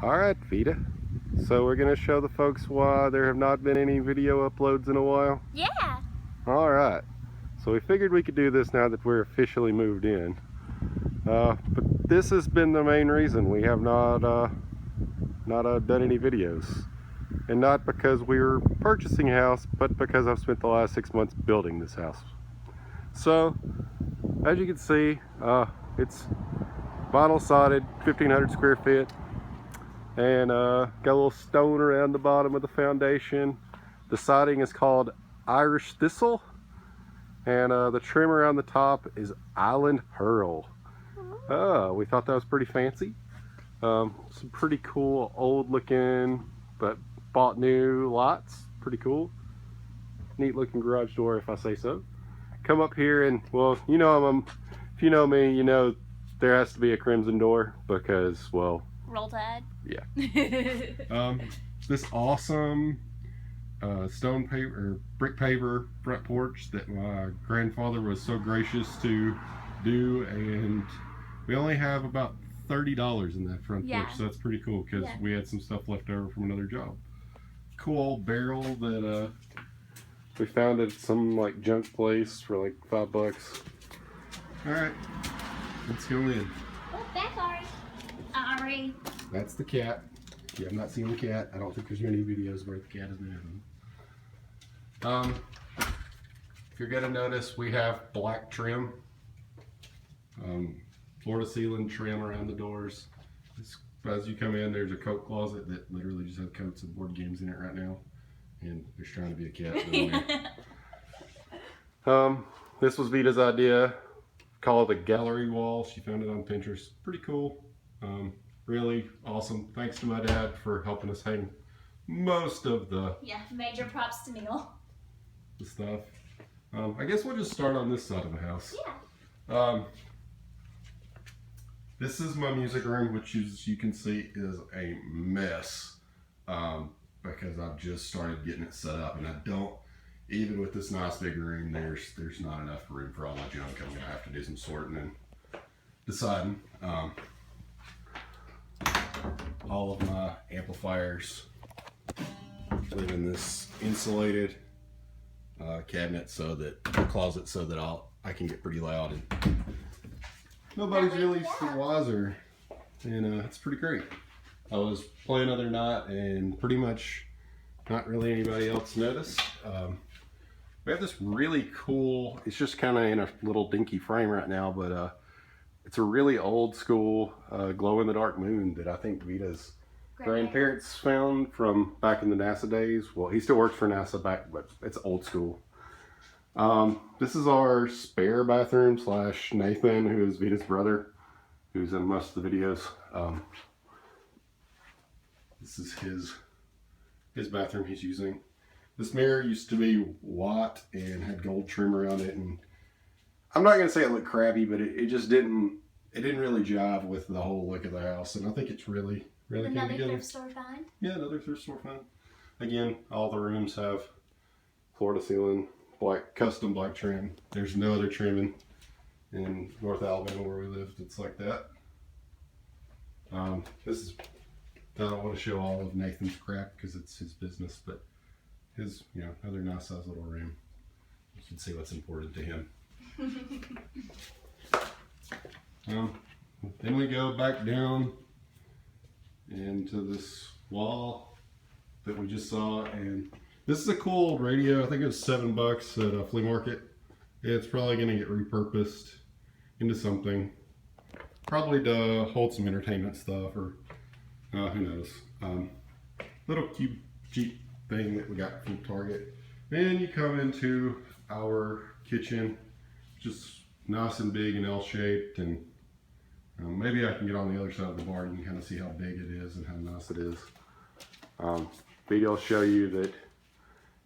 Alright, Vita. So we're going to show the folks why there have not been any video uploads in a while? Yeah. Alright. So we figured we could do this now that we're officially moved in. But this has been the main reason we have not done any videos. And not because we were purchasing a house, but because I've spent the last 6 months building this house. So, as you can see, it's vinyl sodded, 1,500 square feet. And got a little stone around the bottom of the foundation. The siding is called Irish Thistle, and the trim around the top is Island Pearl. We thought that was pretty fancy. Some pretty cool old looking but bought new lights. Pretty cool. Neat looking garage door, if I say so. Come up here and, well, you know, if you know me, you know there has to be a crimson door because, well, Roll Tide. Yeah. This awesome stone paver or brick paver front porch that my grandfather was so gracious to do, and we only have about $30 in that front porch, so that's pretty cool because we had some stuff left over from another job. Cool old barrel that we found at some like junk place for like $5. All right, let's go in. Oh, that's Ari. Ari. That's the cat. You have not seen the cat. I don't think there's many videos where the cat is moving. If you're gonna notice, we have black trim, floor to ceiling trim around the doors. As you come in, there's a coat closet that literally just has coats and board games in it right now, and there's trying to be a cat in there. This was Vita's idea. Call it a gallery wall. She found it on Pinterest. Pretty cool. Really awesome. Thanks to my dad for helping us hang most of the major props to Neil. The stuff. I guess we'll just start on this side of the house. Yeah. This is my music room, which as you can see is a mess because I've just started getting it set up, and I don't, even with this nice big room, there's not enough room for all my junk. I'm gonna have to do some sorting and deciding. All of my amplifiers live in this insulated cabinet, so that closet, so that I can get pretty loud and nobody's really the wiser, and it's pretty great. I was playing the other night and pretty much not really anybody else noticed. We have this really cool, it's just kind of in a little dinky frame right now, but it's a really old school glow-in-the-dark moon that I think Vita's grandparents found from back in the NASA days. Well, he still works for NASA but it's old school. This is our spare bathroom / Nathan, who is Vita's brother, who's in most of the videos. This is his bathroom he's using. This mirror used to be white and had gold trim around it, and I'm not gonna say it looked crappy, but it just didn't really jive with the whole look of the house, and I think it's really came together. Another thrift store find? Yeah, another thrift store find. Again, all the rooms have floor to ceiling black, custom black trim. There's no other trimming in North Alabama where we lived that's like that. This is, I don't want to show all of Nathan's crap because it's his business, but his, other nice size little room. You can see what's important to him. Then we go back down into this wall that we just saw, and this is a cool old radio. I think it was $7 at a flea market. It's probably going to get repurposed into something, probably to hold some entertainment stuff, or who knows. Little cute Jeep thing that we got from Target. Then you come into our kitchen, just nice and big and L-shaped, and maybe I can get on the other side of the bar and you can kind of see how big it is and how nice it is. Vita will show you that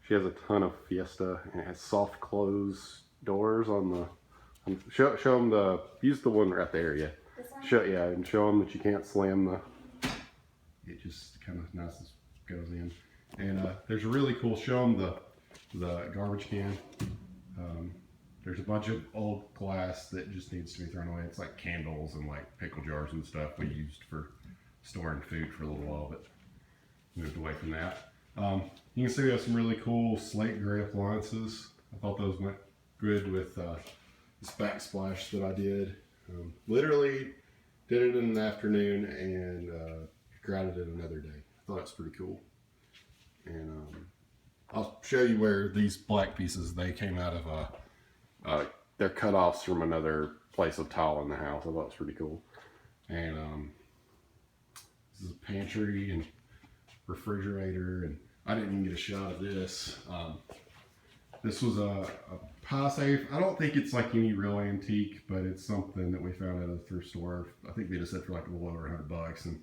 she has a ton of Fiesta, and it has soft close doors on the. Show them use the one right there, yeah. And show them that you can't slam the. It just kind of nice as goes in, and there's a really cool. Show them the garbage can. There's a bunch of old glass that just needs to be thrown away. It's like candles and like pickle jars and stuff we used for storing food for a little while, but moved away from that. You can see we have some really cool slate gray appliances. I thought those went good with this backsplash that I did. Literally did it in an afternoon and grounded it another day. I thought it was pretty cool. And I'll show you where these black pieces, they came out of they're cut-offs from another place of tile in the house. I thought it was pretty cool. And this is a pantry and refrigerator, and I didn't even get a shot of this. This was a pie safe. I don't think it's like any real antique, but it's something that we found at a thrift store. I think they just said for like a little over $100, and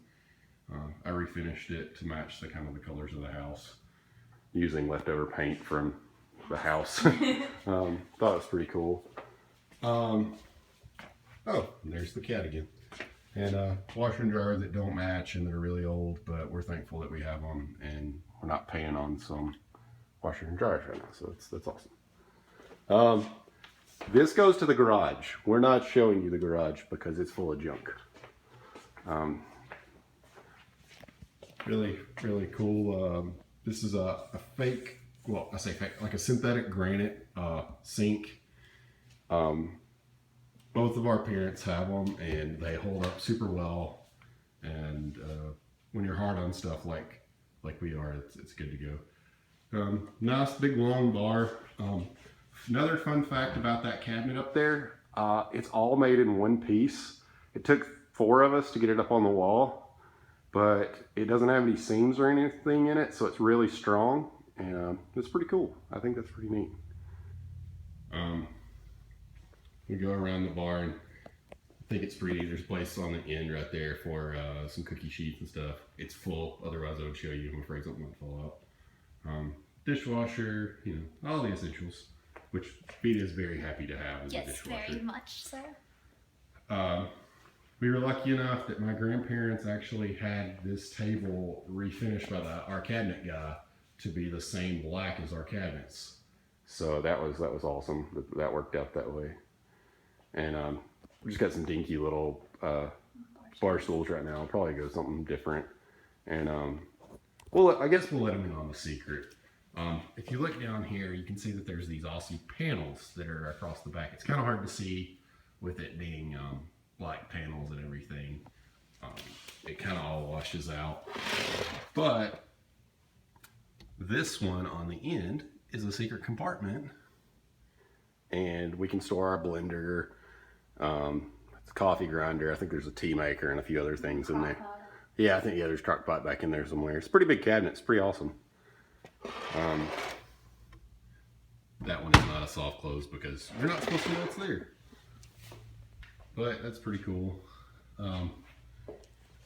I refinished it to match the kind of the colors of the house using leftover paint from the house. Thought it was pretty cool. Oh, there's the cat again. And washer and dryer that don't match and they're really old, but we're thankful that we have them and we're not paying on some washer and dryers right now, so that's awesome. This goes to the garage. We're not showing you the garage because it's full of junk. Really, really cool. This is a fake, well, I say fake, like a synthetic granite sink. Both of our parents have them and they hold up super well. And when you're hard on stuff like we are, it's good to go. Nice big long bar. Another fun fact about that cabinet up there, it's all made in one piece. It took 4 of us to get it up on the wall, but it doesn't have any seams or anything in it, so it's really strong, and it's pretty cool. I think that's pretty neat. We go around the bar, and I think it's pretty neat. There's a place on the end right there for some cookie sheets and stuff. It's full, otherwise I would show you. I'm afraid something might fall out. Dishwasher, you know, all the essentials, which Vita is very happy to have as a Yes, dishwasher. very much so. We were lucky enough that my grandparents actually had this table refinished by our cabinet guy to be the same black as our cabinets. So that was awesome. That worked out that way. And we just got some dinky little bar stools right now. I'll probably go something different. And I guess we'll let them in on the secret. If you look down here, you can see that there's these awesome panels that are across the back. It's kind of hard to see with it being black panels and everything. It kind of all washes out. But this one on the end is a secret compartment. And we can store our blender, it's a coffee grinder. I think there's a tea maker and a few other things in there. Yeah, I think there's a crock pot back in there somewhere. It's a pretty big cabinet. It's pretty awesome. That one is not a soft close because you're not supposed to know it's there. But that's pretty cool.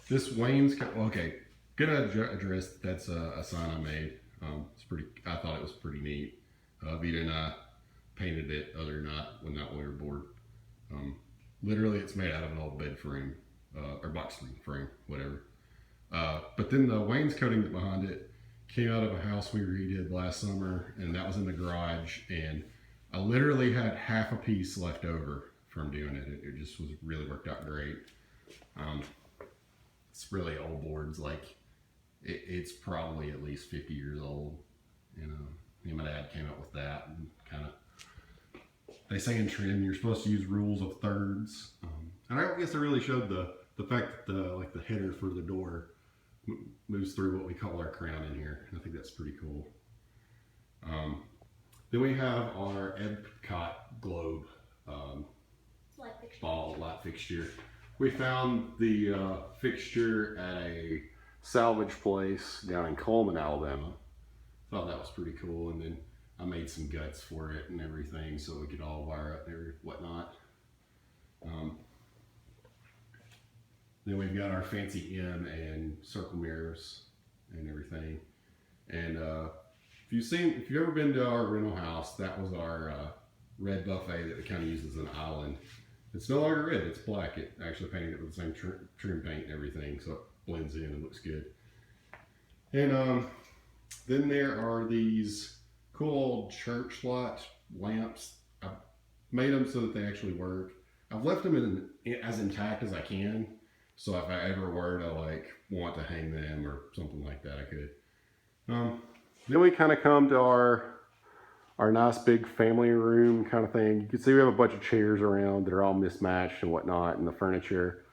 This Wayne's, okay, gonna address that's a sign I made. I thought it was pretty neat. Vita and I painted it when we were bored. Literally it's made out of an old bed frame, or box frame, whatever. But then the wainscoting that behind it came out of a house we redid last summer, and that was in the garage, and I literally had half a piece left over from doing it. It just really worked out great. It's really old boards, like it's probably at least 50 years old. You know, me and my dad came up with that, and kind of, they say in trim you're supposed to use rules of thirds, and I guess I really showed the fact that the header for the door moves through what we call our crown in here. I think that's pretty cool. Then we have our Epcot globe light fixture. We found the fixture at a salvage place down in Coleman, Alabama. Thought that was pretty cool, and then I made some guts for it and everything so we could all wire up there and whatnot. Then we've got our fancy M and circle mirrors and everything. And if you've ever been to our rental house, that was our red buffet that we kind of use as an island. It's no longer red, it's black. It actually painted it with the same trim paint and everything, so it blends in and looks good. And then there are these cool old church light lamps. I've made them so that they actually work. I've left them as intact as I can. So if I ever were to like want to hang them or something like that, I could. Then we kind of come to our nice big family room kind of thing. You can see we have a bunch of chairs around that are all mismatched and whatnot, and the furniture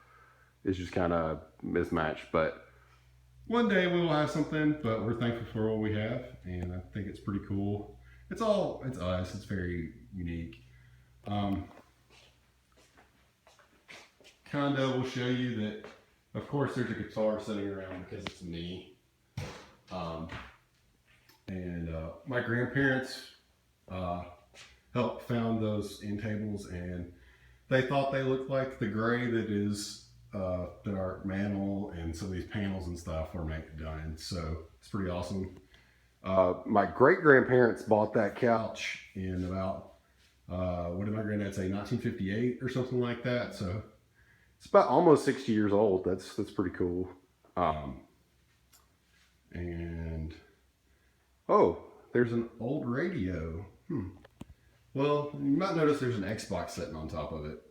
is just kind of mismatched. But one day we will have something, but we're thankful for what we have, and I think it's pretty cool. It's us. It's very unique. Condo will show you that, of course, there's a guitar sitting around because it's me. My grandparents helped found those end tables, and they thought they looked like the gray that is that our mantle and some of these panels and stuff are done. So it's pretty awesome. My great grandparents bought that couch in about what did my granddad say, 1958 or something like that. So it's about almost 60 years old. That's pretty cool. And oh, there's an old radio. Well, you might notice there's an Xbox sitting on top of it.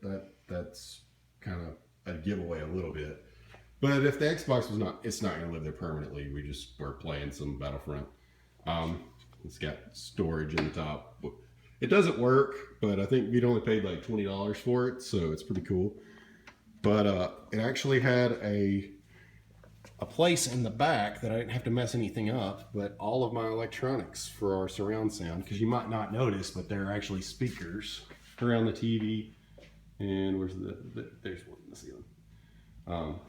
That's kind of a giveaway a little bit. But if the Xbox was not, it's not going to live there permanently. We're playing some Battlefront. It's got storage in the top. It doesn't work, but I think we'd only paid like $20 for it, so it's pretty cool. But it actually had a place in the back that I didn't have to mess anything up, but all of my electronics for our surround sound, because you might not notice, but there are actually speakers around the TV. And where's there's one in the ceiling.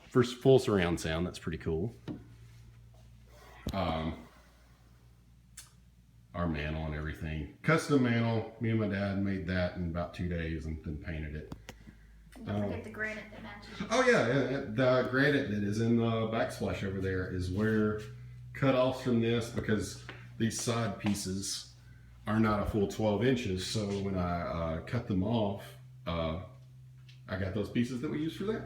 For full surround sound, that's pretty cool. Our mantle and everything. Custom mantle. Me and my dad made that in about 2 days and then painted it. Don't forget the granite that matches. Oh yeah, the granite that is in the backsplash over there is where cut-offs from this, because these side pieces are not a full 12 inches. So when I cut them off, I got those pieces that we use for that.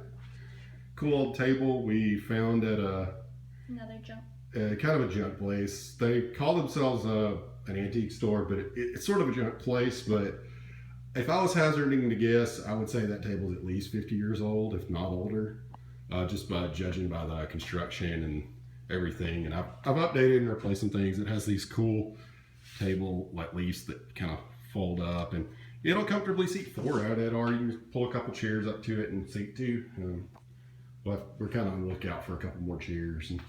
Cool old table we found at Another junk. Kind of a junk place. They call themselves an antique store, but it's sort of a junk place. But if I was hazarding to guess, I would say that table is at least 50 years old, if not older, just by judging by the construction and everything. And I've updated and replaced some things. It has these cool table like leaves that kind of fold up, and it'll comfortably seat 4 out at, or you can pull a couple chairs up to it and seat 2. But we're kind of on the lookout for a couple more chairs and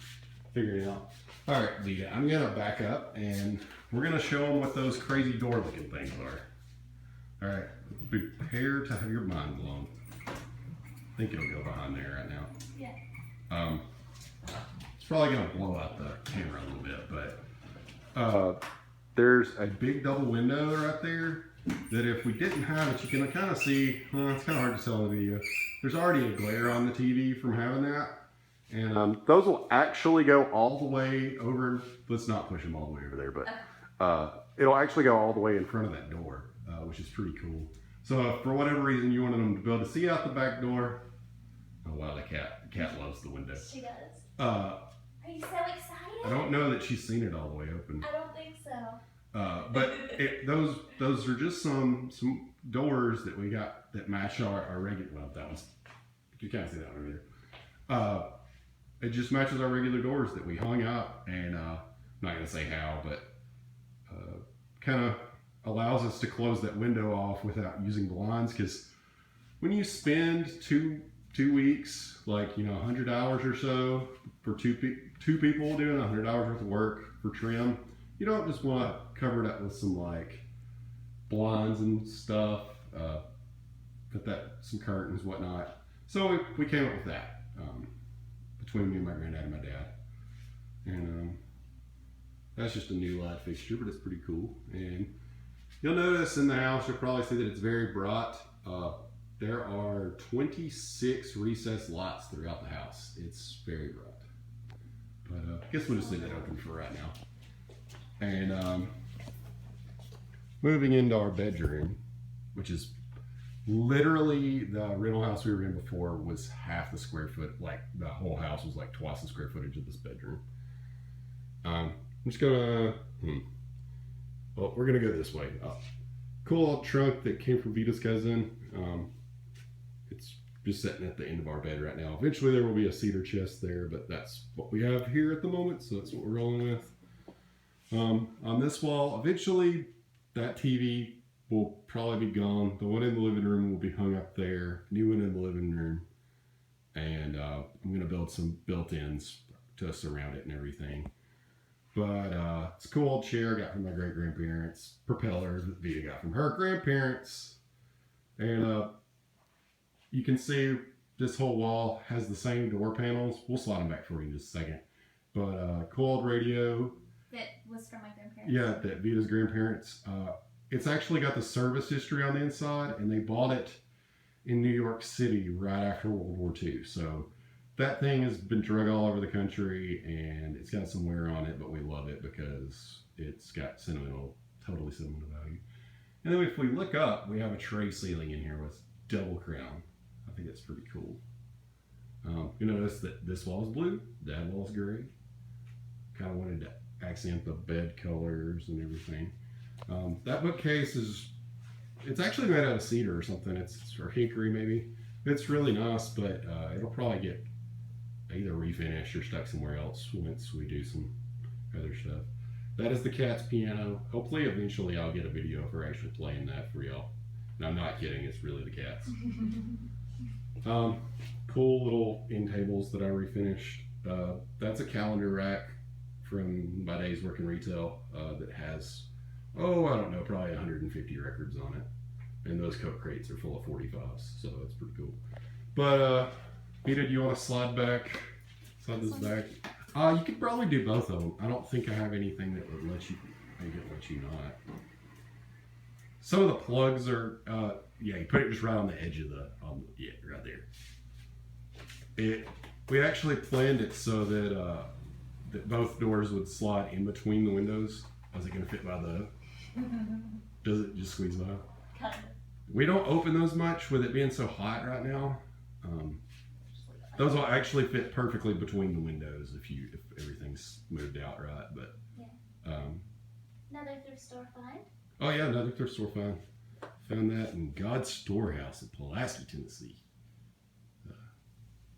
figuring it out. All right, Lita, I'm gonna back up and we're gonna show them what those crazy door looking things are. All right, prepare to have your mind blown. I think it'll go behind there right now. Yeah. It's probably gonna blow out the camera a little bit, but there's a big double window right there that if we didn't have it, you can kind of see, it's kind of hard to tell in the video. There's already a glare on the TV from having that. And those will actually go all the way over. Let's not push them all the way over there, but it'll actually go all the way in front of that door, which is pretty cool. So if for whatever reason you wanted them to be able to see out the back door, oh wow, the cat loves the window. She does. Are you so excited? I don't know that she's seen it all the way open. I don't think so. But those are just some doors that we got that match our regular. Well, that one's, you can't see that one either. It just matches our regular doors that we hung up, and I'm not gonna say how, but kind of allows us to close that window off without using blinds. Because when you spend two weeks, like 100 hours or so for two people doing 100 hours worth of work for trim, you don't just want to cover it up with some like blinds and stuff, put some curtains, whatnot. So we came up with that between me and my granddad and my dad, and that's just a new light fixture, but it's pretty cool. And you'll notice in the house, you'll probably see that it's very bright. There are 26 recessed lights throughout the house. It's very bright. But I guess we'll just leave that open for right now. And moving into our bedroom, which is literally the rental house we were in before was half the square foot. Like the whole house was like twice the square footage of this bedroom. I'm just gonna, well, we're gonna go this way. Cool old trunk that came from Vita's cousin. It's just sitting at the end of our bed right now. Eventually there will be a cedar chest there, but that's what we have here at the moment, so that's what we're rolling with. On this wall, eventually that TV will probably be gone. The one in the living room will be hung up there, new one in the living room, and I'm going to build some built-ins to surround it and everything. But it's a cool old chair I got from my great-grandparents, propeller that Vita got from her grandparents, and you can see this whole wall has the same door panels. We'll slide them back for you in just a second. But cool old radio. That was from my grandparents. Yeah, that Vita's grandparents. It's actually got the service history on the inside, and they bought it in New York City right after World War II. So that thing has been drug all over the country, and it's got some wear on it, but we love it because it's got totally sentimental value. And then if we look up, we have a tray ceiling in here with double crown. I think that's pretty cool. You notice that this wall is blue, that wall is gray. Kind of wanted to accent the bed colors and everything. That bookcase it's actually made out of cedar or something. It's or hickory maybe. It's really nice, but it'll probably get either refinished or stuck somewhere else once we do some other stuff. That is the cat's piano. Hopefully eventually I'll get a video of her actually playing that for y'all. And I'm not kidding, it's really the cat's. Cool little end tables that I refinished. That's a calendar rack from my days working retail that has, I don't know, probably 150 records on it. And those Coke crates are full of 45s, so that's pretty cool. But, Vita, do you want to slide this back? You could probably do both of them. I don't think I have anything that would let you not. Some of the plugs are, you put it just right on the edge of right there. We actually planned it so that that both doors would slide in between the windows. Is it going to fit by does it just squeeze by? Kind of. We don't open those much with it being so hot right now. Those will actually fit perfectly between the windows if everyththing's moved out right. But another thrift store find. Oh yeah, another thrift store find. Found that in God's Storehouse in Pulaski, Tennessee.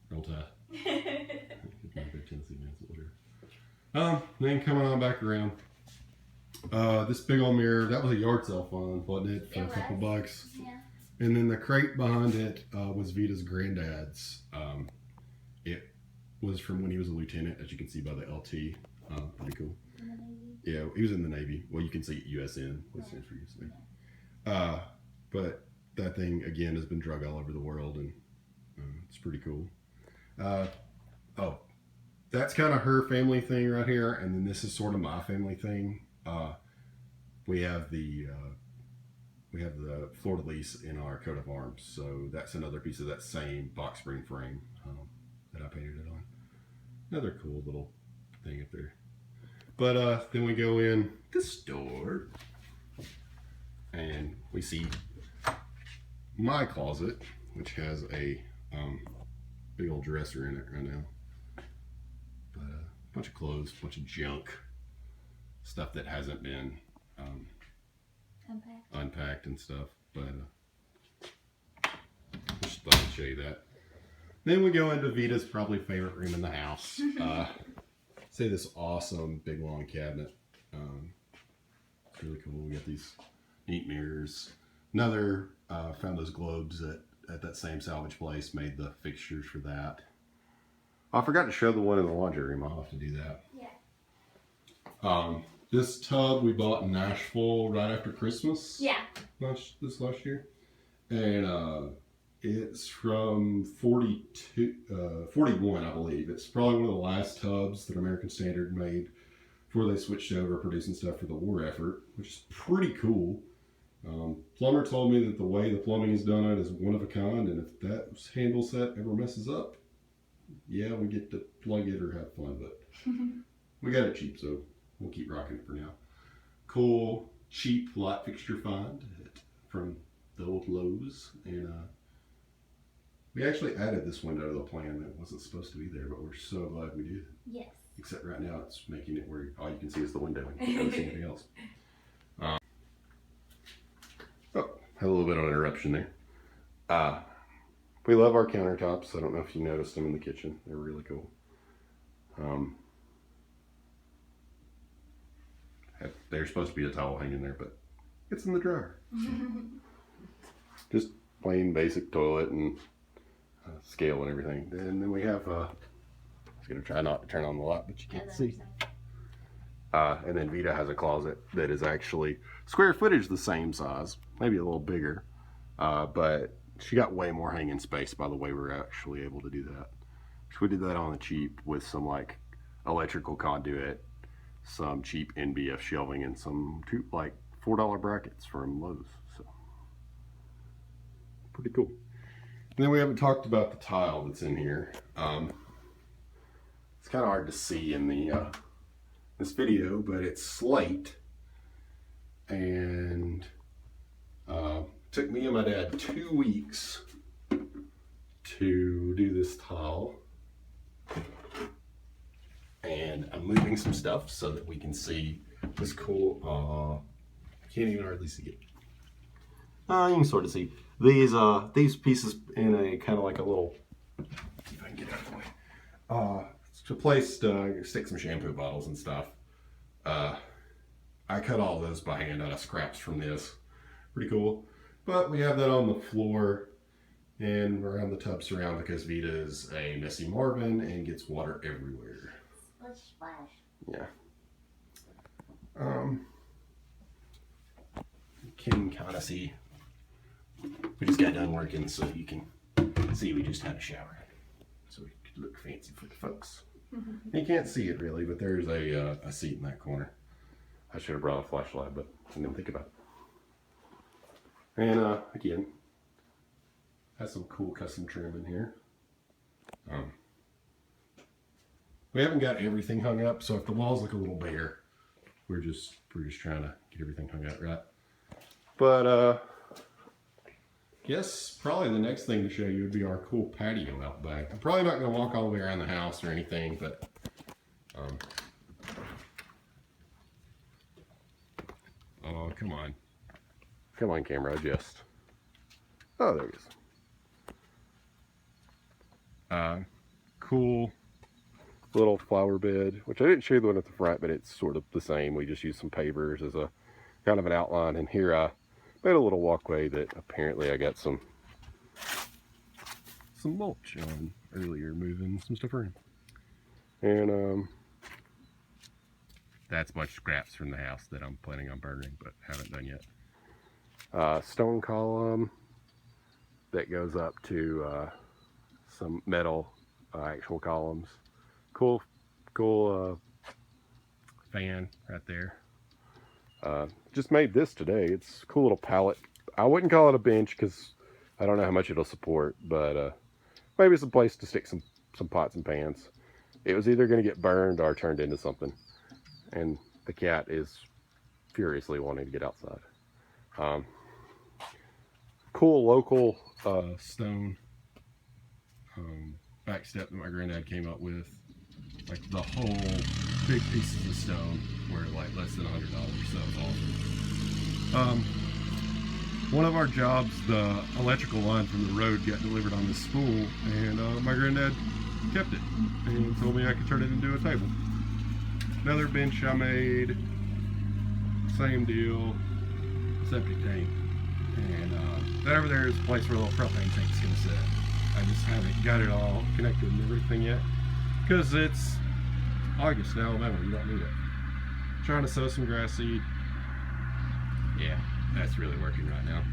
Roll Tide. Tennessee manslaughter. Then coming on back around. This big old mirror, that was a yard sale fund, wasn't it? For a couple bucks. Yeah. And then the crate behind it was Vita's granddad's. It was from when he was a lieutenant, as you can see by the LT. Pretty cool. In the Navy. Yeah, he was in the Navy. Well, you can see USN, which stands for US Navy. But that thing, again, has been drug all over the world, and it's pretty cool. That's kind of her family thing right here, and then this is sort of my family thing. We have the fleur-de-lis in our coat of arms, so that's another piece of that same box spring frame that I painted it on. Another cool little thing up there. But then we go in the store, and we see my closet, which has a big old dresser in it right now. But a bunch of clothes, a bunch of junk, stuff that hasn't been unpacked and stuff. But just thought I'd show you that. Then we go into Vita's probably favorite room in the house. See this awesome big long cabinet. It's really cool. We got these neat mirrors. Another found those globes at that same salvage place. Made the fixtures for that. I forgot to show the one in the laundry room. I'll have to do that. Yeah. This tub we bought in Nashville right after Christmas. Yeah. This last year, and it's from 41, I believe. It's probably one of the last tubs that American Standard made before they switched over producing stuff for the war effort, which is pretty cool. Plumber told me that the way the plumbing is done on it is one of a kind, and if that handle set ever messes up, yeah, we get to plug it or have fun, but we got it cheap, so we'll keep rocking it for now. Cool, cheap light fixture find from the old Lowe's, and we actually added this window to the plan that wasn't supposed to be there, but we're so glad we did. Yes. Except right now it's making it where all you can see is the window and you can't see anything else. Had a little bit of an interruption there. We love our countertops. I don't know if you noticed them in the kitchen. They're really cool. There's supposed to be a towel hanging there, but it's in the dryer. Just plain basic toilet and scale and everything. And then we have, I was going to try not to turn on the light, but you can't see. And then Vita has a closet that is actually square footage the same size, maybe a little bigger, but she got way more hanging space by the way we were actually able to do that. So we did that on the cheap with some like electrical conduit, some cheap NBF shelving, and some like $4 brackets from Lowe's. So pretty cool. And then we haven't talked about the tile that's in here. It's kind of hard to see in the this video, but it's slate, and took me and my dad 2 weeks to do this tile. And I'm moving some stuff so that we can see this cool, I can't even hardly see it. You can sort of see these pieces in a kind of like a little, see if I can get out of the way. It's a place to stick some shampoo bottles and stuff. I cut all those by hand out of scraps from this. Pretty cool. But we have that on the floor and around the tub surround because Vita is a messy Marvin and gets water everywhere. Splash. Yeah. You can kind of see. We just got done working, so you can see we just had a shower, so we could look fancy for the folks. You can't see it really, but there's a seat in that corner. I should have brought a flashlight, but I didn't think about it. And again, has some cool custom trim in here. We haven't got everything hung up, so if the walls look a little bare, we're just trying to get everything hung up right. But guess probably the next thing to show you would be our cool patio out back. I'm probably not going to walk all the way around the house or anything, but oh, come on. Come on, camera, adjust. Oh, there it is. Cool little flower bed, which I didn't show you the one at the front, but it's sort of the same. We just used some pavers as a kind of an outline, and here I made a little walkway that apparently I got some mulch on earlier, moving some stuff around. And that's a bunch of scraps from the house that I'm planning on burning, but haven't done yet. Stone column that goes up to some metal actual columns. Cool fan right there. Just made this today. It's a cool little pallet. I wouldn't call it a bench because I don't know how much it'll support, but maybe it's a place to stick some pots and pans. It was either going to get burned or turned into something, and the cat is furiously wanting to get outside. Cool local stone back step that my granddad came up with. Like the whole big pieces of stone were like less than $100, so it was awesome. One of our jobs, the electrical line from the road got delivered on this spool, and my granddad kept it and told me I could turn it into a table. Another bench I made, same deal, septic tank, and that over there is a place where a little propane tank's gonna sit. I just haven't got it all connected and everything yet, because it's August in Alabama, you don't need it. Trying to sow some grass seed. Yeah, that's really working right now.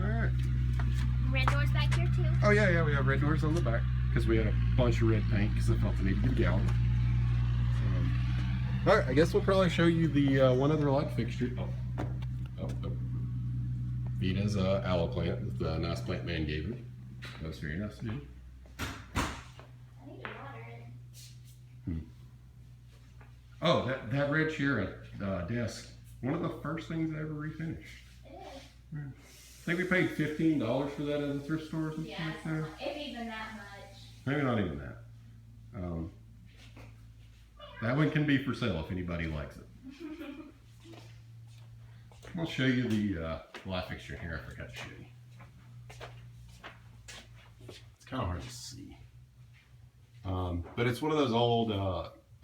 Alright. Red doors back here too. Oh yeah, we have red doors on the back, because we had a bunch of red paint, because I felt the need to get a gallon. Alright, I guess we'll probably show you the one other light fixture. Oh. Vita's aloe plant that the nice plant man gave her. That was very nice to do. I need to water it. Oh, that red chair desk, one of the first things I ever refinished. It is. I think we paid $15 for that at the thrift store or something Yeah, like that. if even that much. Maybe not even that. That one can be for sale if anybody likes it. I'll show you the light fixture here. I forgot to show you. kind of hard to see. But it's one of those old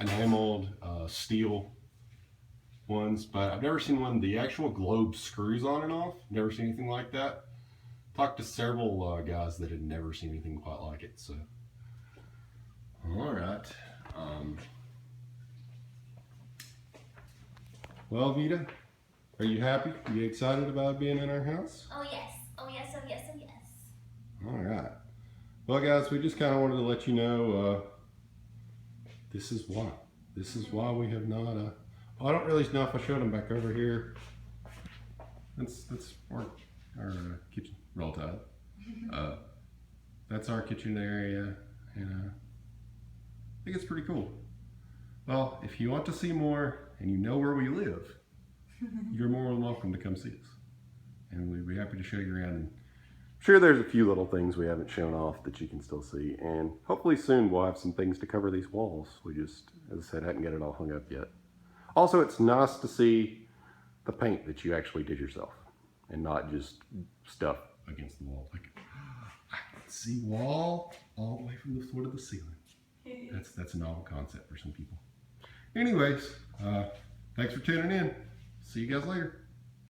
enameled steel ones, but I've never seen one. The actual globe screws on and off. Never seen anything like that. Talked to several guys that had never seen anything quite like it. So, all right. Well, Vita, are you happy? Are you excited about being in our house? Oh yes. Oh yes. Oh yes. Oh yes. All right. Well, guys, we just kind of wanted to let you know this is why. This is why we have not. I don't really know if I showed them back over here. That's our kitchen. Roll Tide. That's our kitchen area, and I think it's pretty cool. Well, if you want to see more and you know where we live, you're more than welcome to come see us, and we'd be happy to show you around. And I'm sure there's a few little things we haven't shown off that you can still see, and hopefully soon we'll have some things to cover these walls. We just, as I said, hadn't got it all hung up yet. Also, it's nice to see the paint that you actually did yourself and not just stuff against the wall. Like, I can see wall all the way from the floor to the ceiling. That's a novel concept for some people. Anyways, thanks for tuning in. See you guys later.